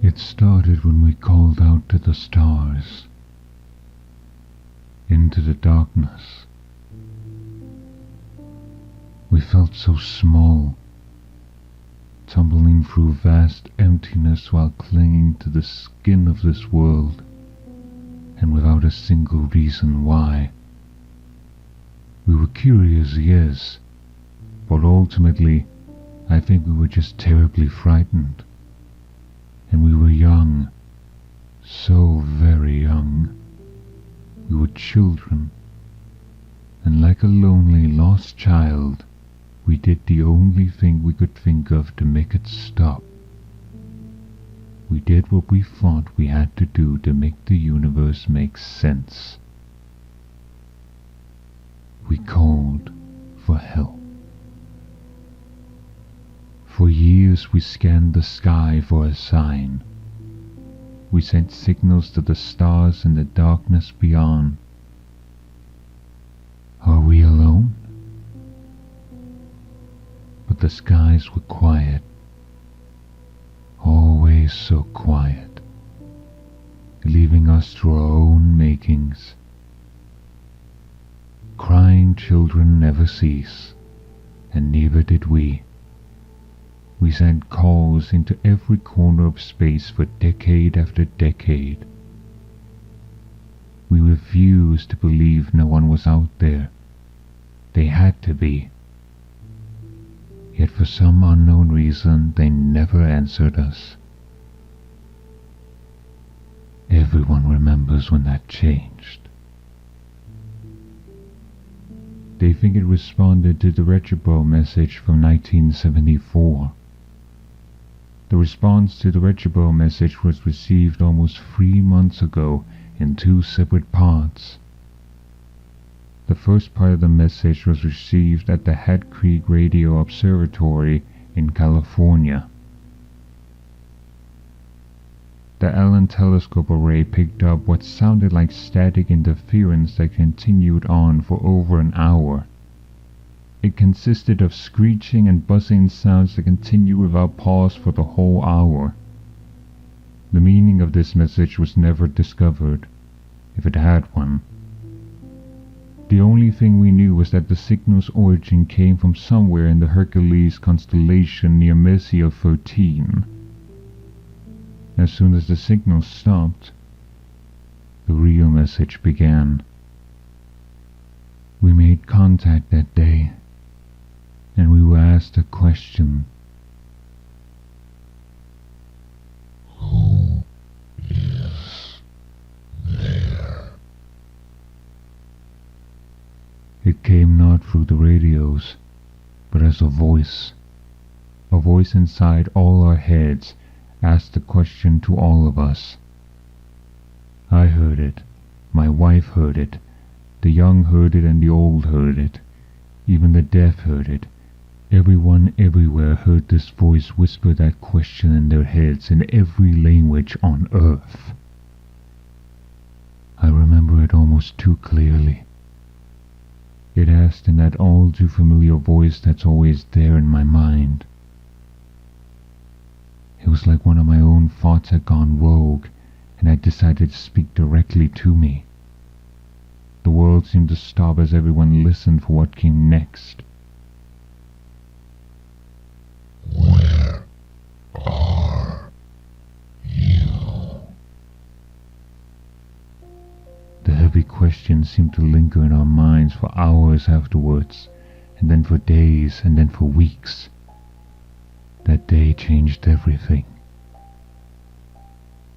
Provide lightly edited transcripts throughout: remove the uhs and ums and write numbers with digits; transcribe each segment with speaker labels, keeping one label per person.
Speaker 1: It started when we called out to the stars, into the darkness. We felt so small, tumbling through vast emptiness while clinging to the skin of this world, and without a single reason why. We were curious, yes, but ultimately, I think we were just terribly frightened. And we were young, so very young. We were children, and like a lonely lost child, we did the only thing we could think of to make it stop. We did what we thought we had to do to make the universe make sense. We called for help. For years we scanned the sky for a sign. We sent signals to the stars in the darkness beyond. Are we alone? But the skies were quiet, always so quiet, leaving us to our own makings. Crying children never cease, and neither did we. We sent calls into every corner of space for decade after decade. We refused to believe no one was out there. They had to be. Yet for some unknown reason, they never answered us. Everyone remembers when that changed. They think it responded to the Retrobo message from 1974. The response to the Retrobo message was received almost 3 months ago in 2 separate parts. The first part of the message was received at the Hat Creek Radio Observatory in California. The Allen telescope array picked up what sounded like static interference that continued on for over an hour. It consisted of screeching and buzzing sounds that continued without pause for the whole hour. The meaning of this message was never discovered, if it had one. The only thing we knew was that the signal's origin came from somewhere in the Hercules constellation near Messier 13. As soon as the signal stopped, the real message began. We made contact that day, and we were asked a question.
Speaker 2: Who is there?
Speaker 1: It came not through the radios, but as a voice inside all our heads asked the question to all of us. I heard it, my wife heard it, the young heard it and the old heard it, even the deaf heard it. Everyone everywhere heard this voice whisper that question in their heads in every language on earth. I remember it almost too clearly. It asked in that all too familiar voice that's always there in my mind. It was like one of my own thoughts had gone rogue and had decided to speak directly to me. The world seemed to stop as everyone listened for what came next.
Speaker 2: Where are you?
Speaker 1: The heavy question seemed to linger in our minds for hours afterwards, and then for days, and then for weeks. That day changed everything.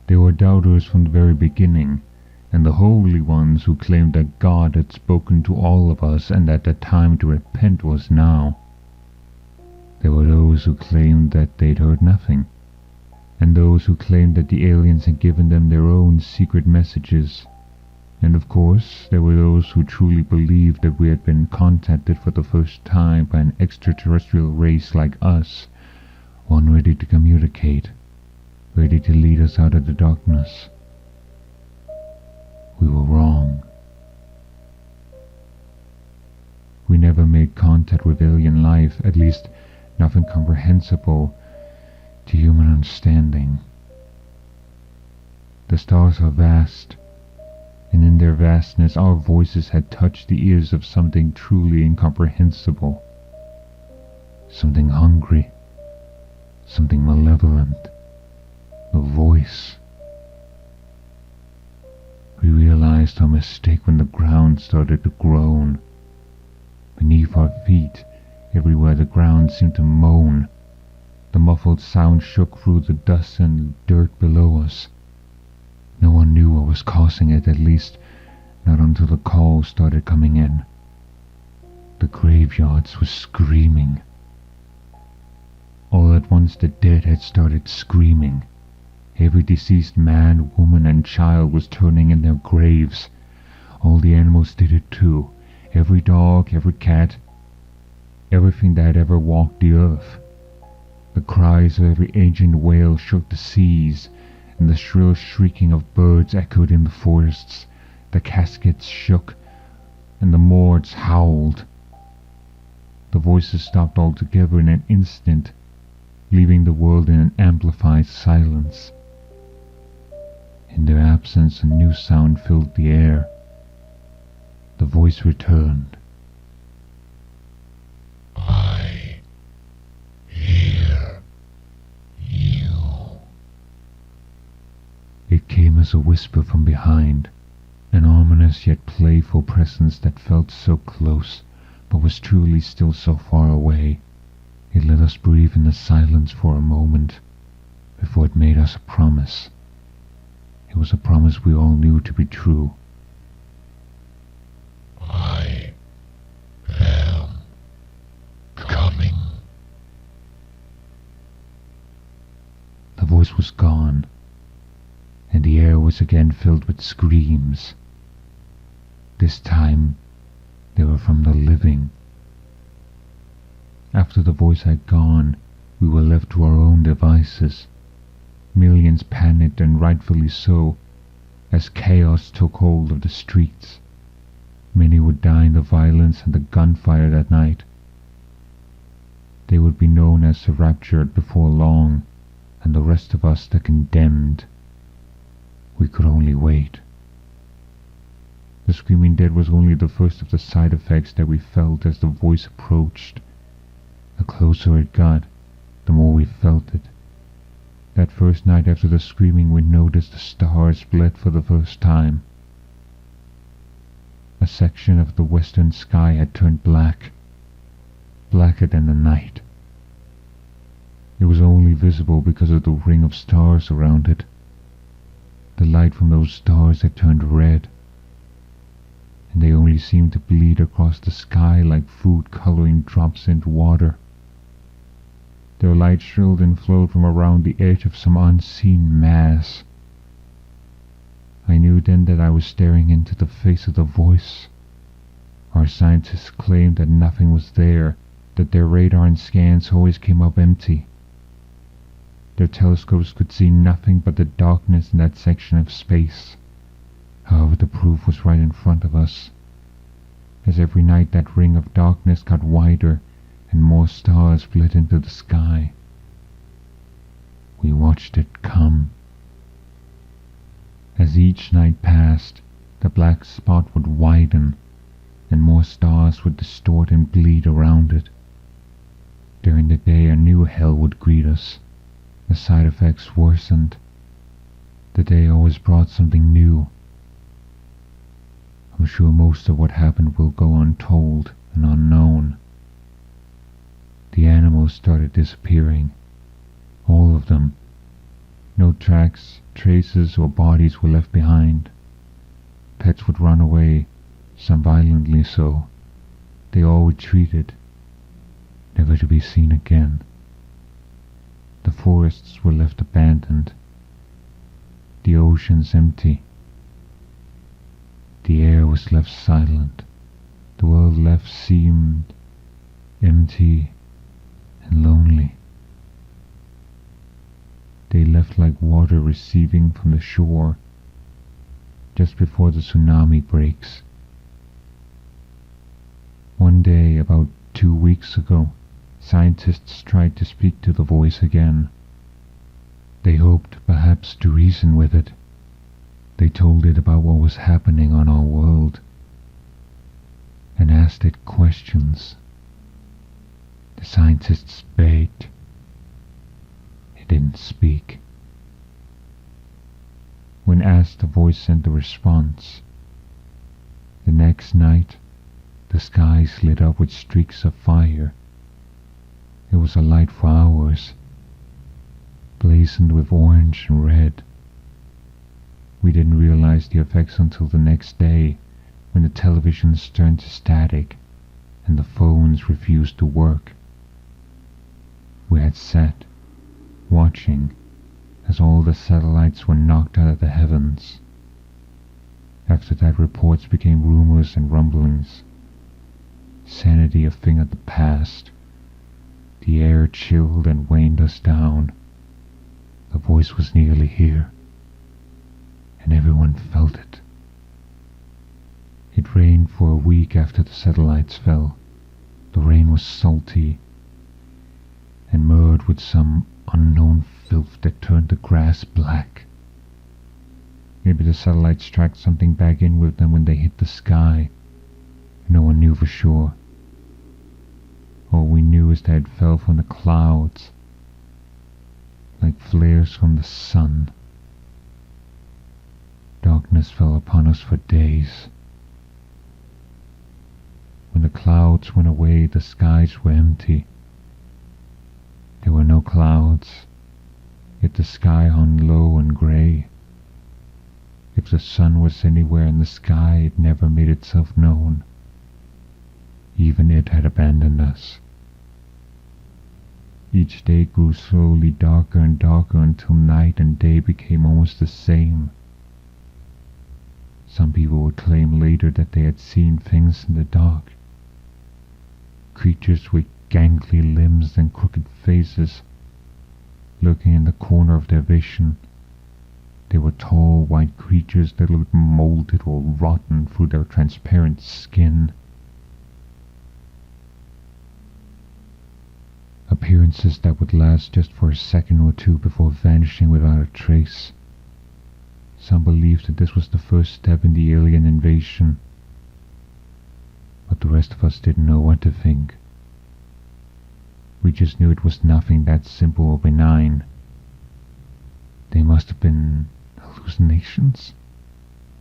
Speaker 1: There were doubters from the very beginning, and the holy ones who claimed that God had spoken to all of us and that the time to repent was now. There were those who claimed that they'd heard nothing, and those who claimed that the aliens had given them their own secret messages. And of course, there were those who truly believed that we had been contacted for the first time by an extraterrestrial race like us, one ready to communicate, ready to lead us out of the darkness. We were wrong. We never made contact with alien life, at least nothing comprehensible to human understanding. The stars are vast, and in their vastness our voices had touched the ears of something truly incomprehensible, something hungry, something malevolent, a voice. We realized our mistake when the ground started to groan. Beneath our feet, everywhere the ground seemed to moan. The muffled sound shook through the dust and dirt below us. No one knew what was causing it, at least not until the calls started coming in. The graveyards were screaming. All at once the dead had started screaming. Every deceased man, woman and child was turning in their graves. All the animals did it too. Every dog, every cat, everything that had ever walked the earth. The cries of every ancient whale shook the seas, and the shrill shrieking of birds echoed in the forests. The caskets shook, and the morgues howled. The voices stopped altogether in an instant, leaving the world in an amplified silence. In their absence, a new sound filled the air. The voice returned.
Speaker 2: I hear you.
Speaker 1: It came as a whisper from behind, an ominous yet playful presence that felt so close, but was truly still so far away. It let us breathe in the silence for a moment, before it made us a promise. It was a promise we all knew to be true.
Speaker 2: I am coming.
Speaker 1: The voice was gone, and the air was again filled with screams. This time, they were from the living. After the voice had gone, we were left to our own devices. Millions panicked, and rightfully so, as chaos took hold of the streets. Many would die in the violence and the gunfire that night. They would be known as the raptured before long, and the rest of us the condemned. We could only wait. The screaming dead was only the first of the side effects that we felt as the voice approached. The closer it got, the more we felt it. That first night after the screaming, we noticed the stars split for the first time. A section of the western sky had turned black, blacker than the night. It was only visible because of the ring of stars around it. The light from those stars had turned red, and they only seemed to bleed across the sky like food-coloring drops into water. Their light shrilled and flowed from around the edge of some unseen mass. I knew then that I was staring into the face of the voice. Our scientists claimed that nothing was there, that their radar and scans always came up empty. Their telescopes could see nothing but the darkness in that section of space. However, the proof was right in front of us. As every night that ring of darkness got wider, and more stars split into the sky. We watched it come. As each night passed, the black spot would widen, and more stars would distort and bleed around it. During the day, a new hell would greet us. The side effects worsened. The day always brought something new. I'm sure most of what happened will go untold and unknown. The animals started disappearing. All of them. No tracks, traces, or bodies were left behind. Pets would run away, some violently so. They all retreated, never to be seen again. The forests were left abandoned. The oceans empty. The air was left silent. The world left seemed empty and lonely. They left like water receding from the shore just before the tsunami breaks. One day, about 2 weeks ago, scientists tried to speak to the voice again. They hoped perhaps to reason with it, They told it about what was happening on our world and asked it questions. The scientists begged. It didn't speak. When asked, the voice sent a response. The next night, the skies lit up with streaks of fire. It was alight for hours, blazoned with orange and red. We didn't realize the effects until the next day, when the televisions turned to static and the phones refused to work. We had sat, watching, as all the satellites were knocked out of the heavens. After that, reports became rumors and rumblings. Sanity a thing of the past. The air chilled and waned us down. The voice was nearly here, and everyone felt it. It rained for a week after the satellites fell. The rain was salty and marred with some unknown filth that turned the grass black. Maybe the satellites tracked something back in with them when they hit the sky. No one knew for sure. All we knew is that it fell from the clouds, like flares from the sun. Darkness fell upon us for days. When the clouds went away, the skies were empty. There were no clouds, yet the sky hung low and grey. If the sun was anywhere in the sky, it never made itself known. Even it had abandoned us. Each day grew slowly darker and darker until night and day became almost the same. Some people would claim later that they had seen things in the dark. Creatures with gangly limbs and crooked faces, lurking in the corner of their vision. They were tall, white creatures that looked molded or rotten through their transparent skin. Appearances that would last just for a second or two before vanishing without a trace. Some believed that this was the first step in the alien invasion, but the rest of us didn't know what to think. We just knew it was nothing that simple or benign. They must have been hallucinations,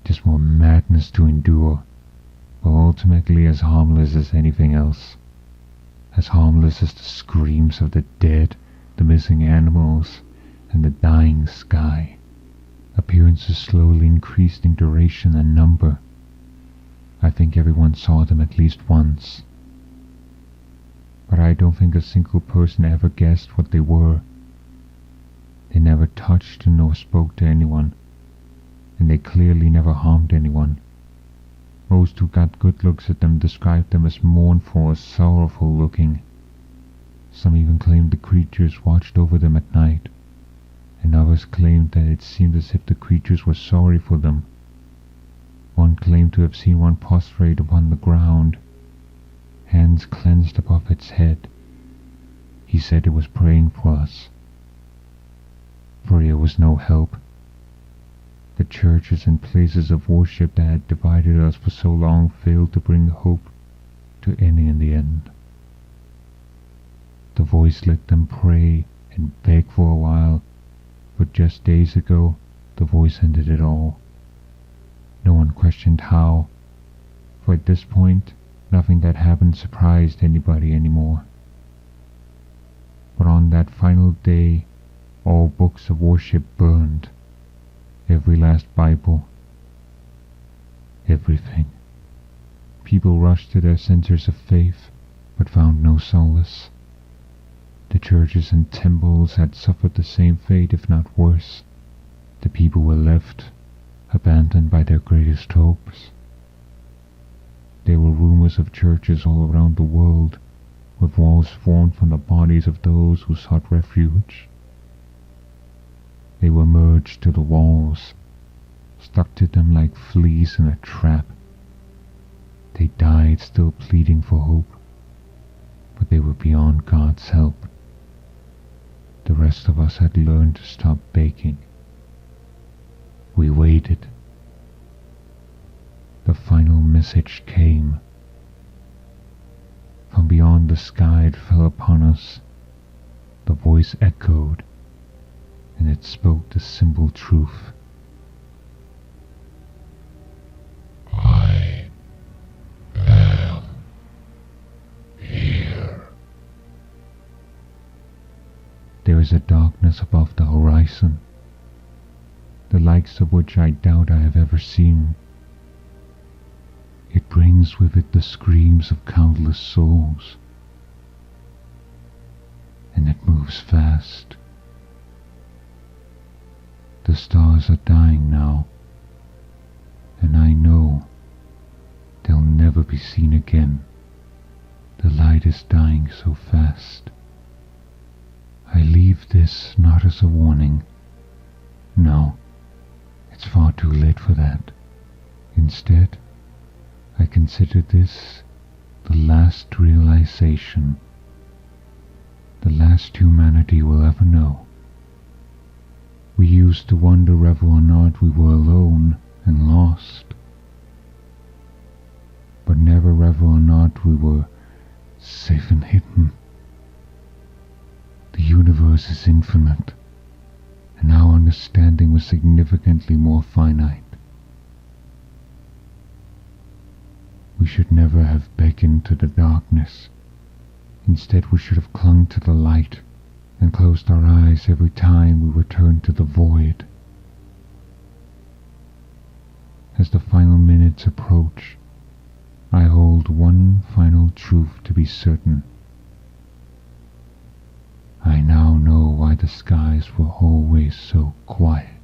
Speaker 1: just more madness to endure, but ultimately as harmless as anything else. As harmless as the screams of the dead, the missing animals, and the dying sky. Appearances slowly increased in duration and number. I think everyone saw them at least once. But I don't think a single person ever guessed what they were. They never touched nor spoke to anyone, and they clearly never harmed anyone. Most who got good looks at them described them as mournful or sorrowful looking. Some even claimed the creatures watched over them at night, and others claimed that it seemed as if the creatures were sorry for them. One claimed to have seen one prostrate upon the ground, hands clenched above its head. He said it was praying for us. Prayer was no help. The churches and places of worship that had divided us for so long failed to bring hope to any in the end. The voice let them pray and beg for a while, but just days ago the voice ended it all. No one questioned how, for at this point nothing that happened surprised anybody anymore. But on that final day, all books of worship burned. Every last Bible. Everything. People rushed to their centers of faith, but found no solace. The churches and temples had suffered the same fate, if not worse. The people were left, abandoned by their greatest hopes. There were rumors of churches all around the world, with walls formed from the bodies of those who sought refuge. They were merged to the walls, stuck to them like fleas in a trap. They died still pleading for hope, but they were beyond God's help. The rest of us had learned to stop begging. We waited, the final message came. From beyond the sky it fell upon us. The voice echoed, and it spoke the simple truth.
Speaker 2: I am here.
Speaker 1: There is a darkness above the horizon, the likes of which I doubt I have ever seen. It brings with it the screams of countless souls, and it moves fast. The stars are dying now, and I know they'll never be seen again. The light is dying so fast. I leave this not as a warning. No, it's far too late for that. Instead, I consider this the last realization, the last humanity will ever know. We used to wonder whether or not we were alone and lost, but never whether or not we were safe and hidden. The universe is infinite, and our understanding was significantly more finite. We should never have beckoned to the darkness. Instead, we should have clung to the light and closed our eyes every time we returned to the void. As the final minutes approach, I hold one final truth to be certain. I now know why the skies were always so quiet.